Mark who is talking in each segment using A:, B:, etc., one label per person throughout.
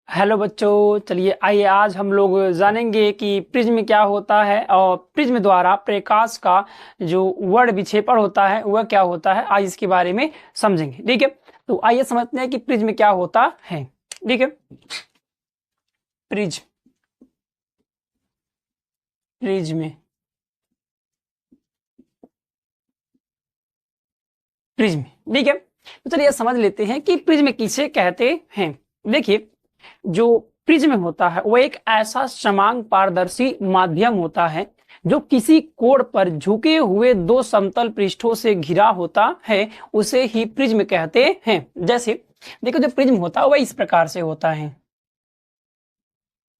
A: Hello बच्चों, चलिए आइए आज हम लोग जानेंगे कि प्रिज्म क्या होता है और प्रिज्म द्वारा प्रकाश का जो वर्ण विक्षेपण होता है वह क्या होता है। आज इसके बारे में समझेंगे। ठीक है, तो आइए समझते हैं कि प्रिज्म क्या होता है। ठीक है, प्रिज्म प्रिज्म प्रिज्म ठीक है, तो चलिए समझ लेते हैं कि प्रिज्म किसे कहते हैं। देखिए, जो प्रिज्म होता है वह एक ऐसा समान पारदर्शी माध्यम होता है जो किसी कोण पर झुके हुए दो समतल पृष्ठों से घिरा होता है, उसे ही प्रिज्म कहते हैं। जैसे देखो, जो प्रिज्म होता है वह इस प्रकार से होता है,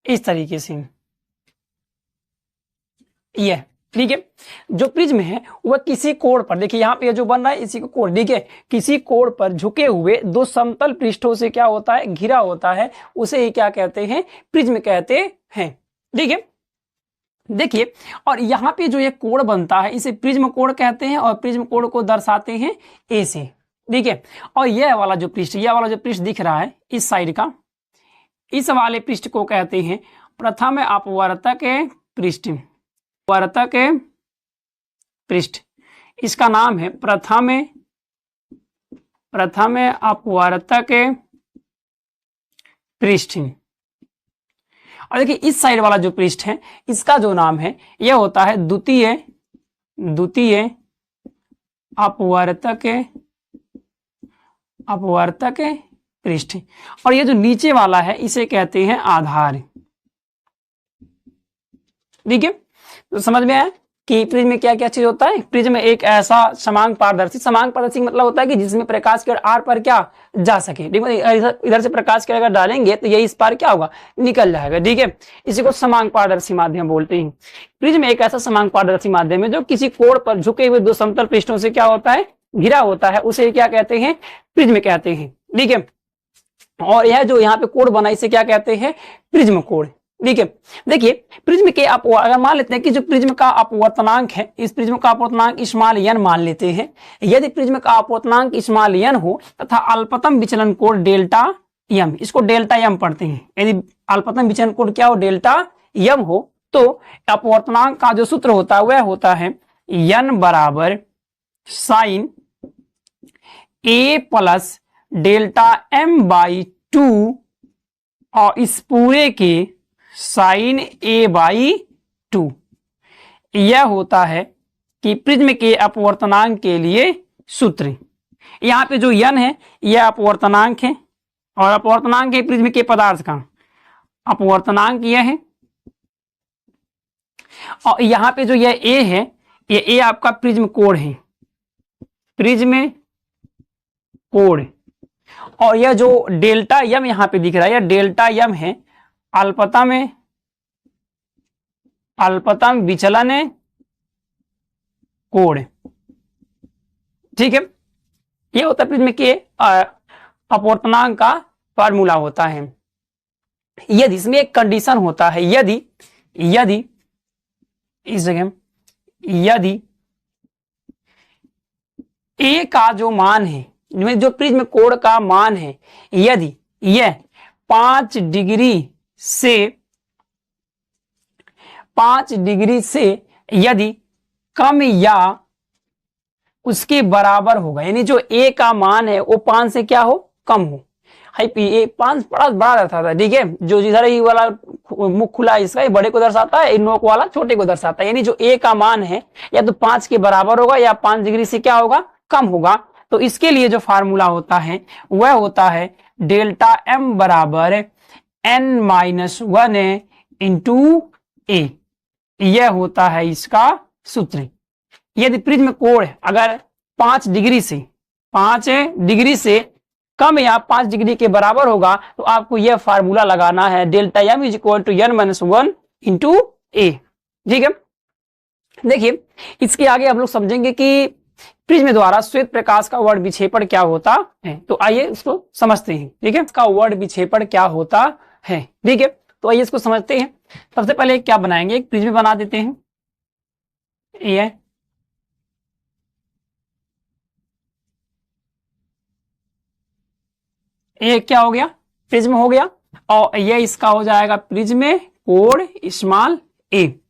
A: इस तरीके से यह। ठीक है, जो प्रिज्म है वह किसी कोण पर, देखिए यहाँ पे जो बन रहा है इसी को कोण, ठीक है, किसी कोण पर झुके हुए दो समतल पृष्ठों से क्या होता है, घिरा होता है, उसे ही क्या कहते हैं, प्रिज्म कहते हैं। ठीक है, देखिए, और यहाँ पे जो ये कोण बनता है इसे प्रिज्म कोण कहते हैं और प्रिज्म कोण को दर्शाते हैं ए से। ठीक है, और यह वाला जो पृष्ठ, यह वाला जो पृष्ठ दिख रहा है इस साइड का, इस वाले पृष्ठ को कहते हैं प्रथम अपवर्तक पृष्ठ। वर्तक पृष्ठ, इसका नाम है प्रथम अपवर्तक पृष्ठ। और देखिए इस साइड वाला जो पृष्ठ है इसका जो नाम है यह होता है द्वितीय अपवर्तक पृष्ठ। और ये जो नीचे वाला है इसे कहते हैं आधार। ठीक है, तो समझ में आया कि प्रिज्म में क्या क्या चीज होता है। प्रिज्म एक ऐसा समान पारदर्शी मतलब होता है कि जिसमें प्रकाश के आर पर क्या जा सके। इधर से प्रकाश के अगर डालेंगे तो ये इस पार क्या होगा, निकल जाएगा। ठीक है, इसी को समान पारदर्शी माध्यम बोलते हैं। प्रिज्म एक ऐसा समान पारदर्शी माध्यम है जो किसी कोण पर झुके हुए दो समतल पृष्ठों से क्या होता है, घिरा होता है, उसे क्या कहते हैं, प्रिज्म कहते हैं। ठीक है, और यह जो यहाँ पे कोण बना इसे क्या कहते हैं, प्रिज्म कोण। ठीक है, देखिए प्रिज्म के अगर मान लेते हैं कि जो प्रिज्म का अपवर्तनांक है, इस प्रिज्म का अपवर्तनांक स्मॉल n मान लेते हैं। यदि प्रिज्म का अपवर्तनांक स्मॉल n हो तथा अल्पतम विचलन कोण डेल्टा m, इसको डेल्टा m पढ़ते हैं, यदि अल्पतम विचलन कोण क्या हो, डेल्टा m हो, तो अपवर्तनांक का जो सूत्र होता है वह होता है n बराबर साइन a प्लस डेल्टा m बाई 2 और इस पूरे के साइन a बाई 2। यह होता है कि प्रिज्म के अपवर्तनांक के लिए सूत्र। यहाँ पे जो n है यह अपवर्तनांक है और अपवर्तनांक है प्रिज्म के पदार्थ का, अपवर्तनांक यह है। और यहाँ पे जो यह a है, ये a आपका प्रिज्म कोण है, प्रिज्म कोण। और यह जो डेल्टा m यहाँ पे दिख रहा है, यह डेल्टा m है अल्पतम विचलन कोण। ठीक है, यह होता है प्रिज्म के अपवर्तनांक का फार्मूला होता है। यदि इसमें एक कंडीशन होता है, यदि इस जगह यदि a का जो मान है, जो प्रिज्म कोण का मान है, यदि यह 5 डिग्री से यदि कम या उसके बराबर होगा, यानी जो a का मान है वो 5 से क्या हो, कम हो। हाई 5 बड़ा रहता था। ठीक है, जो जिधर ही वाला मुख खुला है इसका, ये बड़े को दर्शाता है, नोक वाला छोटे को दर्शाता है। यानी जो a का मान है या तो 5 के बराबर होगा या 5 डिग्री से क्या होगा, कम होगा। तो इसके लिए जो फार्मूला होता है वह होता है डेल्टा m बराबर n-1 इंटू a। यह होता है इसका सूत्र। यदि प्रिज्म कोण अगर 5 डिग्री से कम या 5 डिग्री के बराबर होगा तो आपको यह फार्मूला लगाना है, delta m is equal to n-1 into a। ठीक है, देखिए इसके आगे हम लोग समझेंगे कि प्रिज्म द्वारा श्वेत प्रकाश का वर्ण विक्षेपण क्या होता है। तो आइए इसको समझते हैं। ठीक है, इसका वर्ण विक्षेपण क्या होता है। ठीक है, तो आइए इसको समझते हैं। सबसे पहले क्या बनाएंगे, एक प्रिज्म बना देते हैं। ये क्या हो गया, प्रिज्म हो गया। और ये इसका हो जाएगा प्रिज्म कोड स्मॉल ए।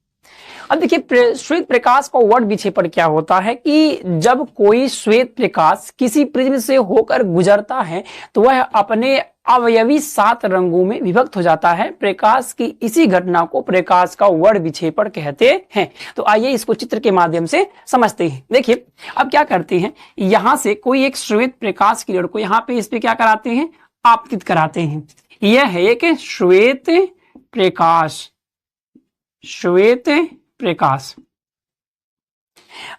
A: अब देखिए श्वेत प्रकाश का वर्ड विक्षेपण क्या होता है कि जब कोई श्वेत प्रकाश किसी प्रिज्म से होकर गुजरता है तो वह अपने अवयवी 7 रंगों में विभक्त हो जाता है। प्रकाश की इसी घटना को प्रकाश का वर्ड विक्षेपण कहते हैं। तो आइए इसको चित्र के माध्यम से समझते हैं। देखिए अब क्या करते हैं, यहां से कोई एक श्वेत प्रकाश किरण को यहाँ पे इस पे क्या कराते हैं, आपतित कराते हैं। यह है एक श्वेत प्रकाश, श्वेत प्रकाश।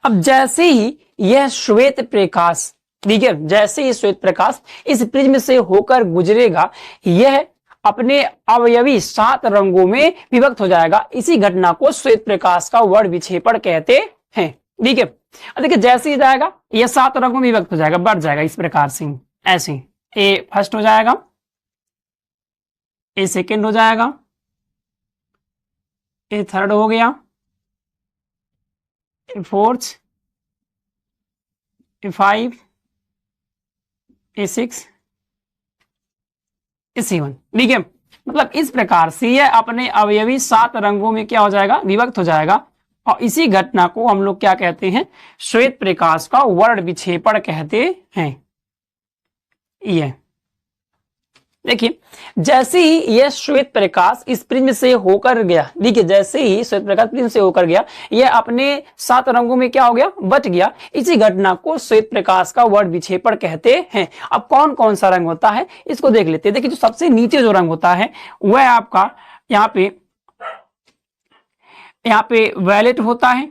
A: अब जैसे ही यह श्वेत प्रकाश, ठीक है, जैसे ही श्वेत प्रकाश इस प्रिज्म से होकर गुजरेगा यह अपने अवयवी 7 रंगों में विभक्त हो जाएगा। इसी घटना को श्वेत प्रकाश का वर्ड विक्षेपण कहते हैं। ठीक है, देखिए जैसे ही जाएगा यह 7 रंगों में विभक्त हो जाएगा, बढ़ जाएगा इस प्रकार से, ऐसे ए फर्स्ट हो जाएगा, ए सेकेंड हो जाएगा, ए थर्ड हो गया, ए फोर्थ, ए 5, ए 6, ए 7। ठीक है, मतलब इस प्रकार से यह अपने अवयवी 7 रंगों में क्या हो जाएगा, विभक्त हो जाएगा। और इसी घटना को हम लोग क्या कहते हैं, श्वेत प्रकाश का वर्ड विक्षेपण कहते हैं। ये देखिए जैसे ही यह श्वेत प्रकाश इस प्रिज्म से होकर गया, देखिए जैसे ही श्वेत प्रकाश प्रिज्म से होकर गया यह अपने 7 रंगों में क्या हो गया, बट गया। इसी घटना को श्वेत प्रकाश का वर्ड विक्षेपण कहते हैं। अब कौन कौन सा रंग होता है इसको देख लेते हैं। देखिए जो सबसे नीचे जो रंग होता है वह आपका यहाँ पे वैलेट होता है।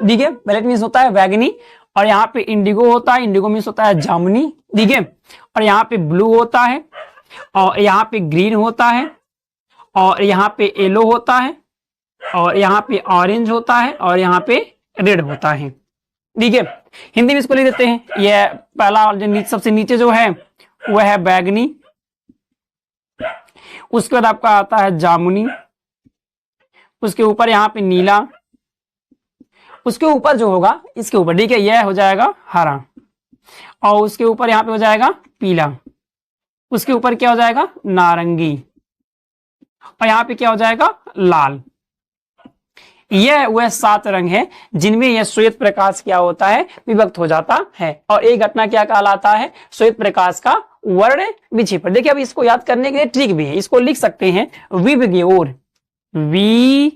A: ठीक है, वैलेट मीन्स होता है बैगनी, और यहाँ पे इंडिगो होता है, इंडिगो मीन्स होता है जामुनी। ठीक है, और यहाँ पे ब्लू होता है, और यहाँ पे ग्रीन होता है, और यहाँ पे येलो होता है, और यहाँ पे ऑरेंज होता है, और यहाँ पे रेड होता है। ठीक है, हिंदी में इसको लिख देते हैं। यह पहला जो सबसे नीचे जो है वह है बैगनी, उसके बाद आपका आता है जामुनी, उसके ऊपर यहाँ पे नीला, उसके ऊपर जो होगा इसके ऊपर, ठीक है, यह हो जाएगा हरा, और उसके ऊपर यहाँ पे हो जाएगा पीला, उसके ऊपर क्या हो जाएगा नारंगी, और यहाँ पे क्या हो जाएगा लाल। यह वह 7 रंग है जिनमें यह श्वेत प्रकाश क्या होता है, विभक्त हो जाता है। और एक घटना क्या कहलाता है, श्वेत प्रकाश का वर्ड विक्षेपण। देखिए अब इसको याद करने के लिए ट्रिक भी है, इसको लिख सकते हैं विबग्योर, VIBGYOR,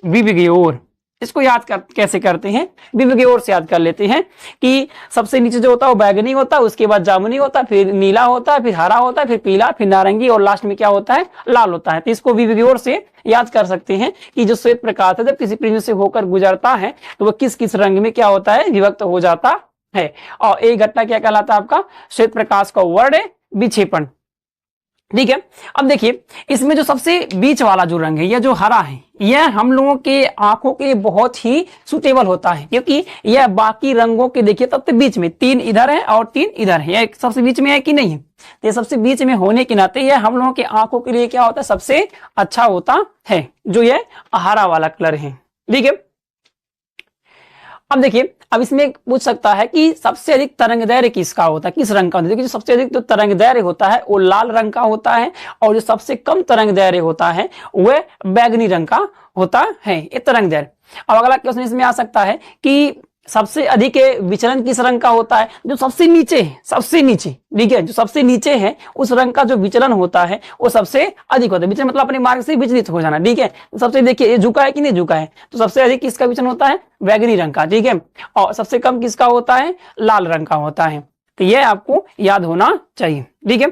A: विबग्योर। इसको याद कैसे करते हैं, विबग्योर से याद कर लेते हैं कि सबसे नीचे जो होता है वो बैगनी होता है, उसके बाद जामुनी होता है, फिर नीला होता है, फिर हरा होता है, फिर पीला, फिर नारंगी, और लास्ट में क्या होता है लाल होता है। तो इसको विबग्योर से याद कर सकते हैं कि जो श्वेत प्रकाश है जब किसी प्रिज्म से होकर गुजरता है तो वह किस किस रंग में क्या होता है, विभक्त हो जाता है। और एक घटना क्या कहलाता है आपका, श्वेत प्रकाश का वर्ड विक्षेपण। ठीक है, अब देखिए इसमें जो सबसे बीच वाला जो रंग है, यह जो हरा है, यह हम लोगों के आंखों के लिए बहुत ही सुटेबल होता है, क्योंकि यह बाकी रंगों के देखिए सबसे बीच में 3 इधर है और 3 इधर है, यह सबसे बीच में है कि नहीं है। तो ये सबसे बीच में होने के नाते यह हम लोगों के आंखों के लिए क्या होता है, सबसे अच्छा होता है, जो यह हरा वाला कलर है। ठीक है, अब देखिए अब इसमें पूछ सकता है कि सबसे अधिक तरंग दैर्घ्य किसका होता है, किस रंग का होता है। देखिए जो सबसे अधिक जो तरंग दैर्घ्य होता है वो लाल रंग का होता है, और जो सबसे कम तरंग दैर्घ्य होता है वह बैगनी रंग का होता है, ये तरंग दैर्घ्य। अब अगला क्वेश्चन इसमें आ सकता है कि सबसे अधिक विचलन किस रंग का होता है, जो सबसे नीचे है, सबसे नीचे, ठीक है, जो सबसे नीचे है उस रंग का जो विचलन होता है वो सबसे अधिक होता है। विचलन मतलब अपने मार्ग से विचलित हो जाना। ठीक है, तो सबसे देखिए ये झुका है कि नहीं झुका है, तो सबसे अधिक किसका विचलन होता है, बैगनी रंग का। ठीक है, और सबसे कम किसका होता है, लाल रंग का होता है। तो यह आपको याद होना चाहिए। ठीक है,